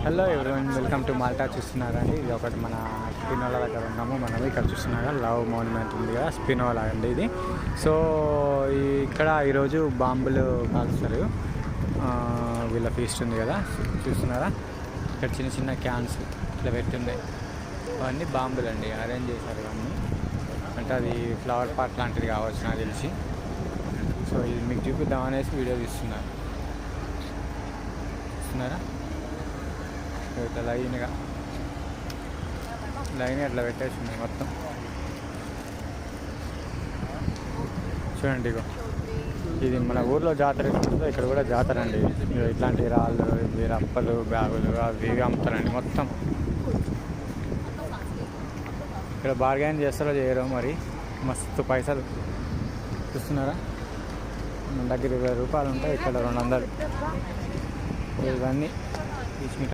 Hello everyone, welcome to Malta. చూస్తున్నారండి, ఇది ఒకటి మన స్పినోలా దగ్గర ఉన్నాము. మనం ఇక్కడ చూస్తున్నాగా లవ్ మోన్యుమెంట్ ఉంది కదా, స్పినోలా అండి ఇది. సో ఇక్కడ ఈరోజు బాంబులు కాల్స్తారు. వీళ్ళ ఫీస్ట్ ఉంది కదా, చూస్తున్నారా? ఇక్కడ చిన్న చిన్న క్యాన్స్ ఇట్లా పెట్టున్నాయి. అవన్నీ బాంబులు అండి, అరేంజ్ చేశారు ఇవన్నీ. అంటే అది ఫ్లవర్ పార్క్ లాంటిది కావచ్చు నాకు తెలిసి. సో ఇది మీకు చూపిద్దాం అనేసి వీడియో తీస్తున్నారు. చూస్తున్నారా? ఇట్లా లైన్గా అట్లా పెట్టేసింది మొత్తం. చూడండి, ఇగో ఇది మన ఊర్లో జాతర ఉంటుందో ఇక్కడ కూడా జాతర అండి. ఇట్లాంటి రాళ్ళు, రప్పలు, బ్యాగులు అవి అమ్ముతారండి మొత్తం. ఇక్కడ బార్గెన్ చేస్తారో చేయరో మరి, మస్తు పైసలు. చూస్తున్నారా? మన దగ్గర 20 రూపాయలు ఉంటాయి, ఇక్కడ 200. ఇవన్నీ